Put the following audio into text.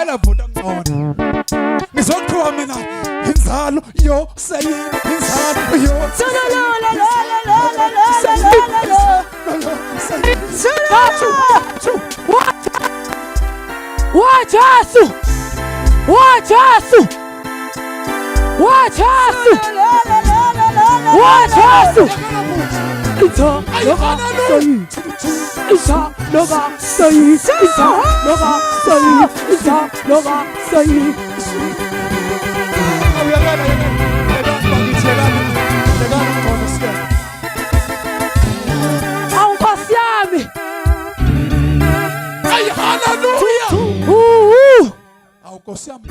Lalela bhuta ngqondo. Ngizokuthiwa mina inzalo yo sayini inzalo yo. Wachasu. Wachasu. Wachasu. Wachasu. Isa loga sayi. Isa loga sayi. Isa loga sayi. Isa loga sayi. Au pasiami. Ay hallelujah. Au kosiami.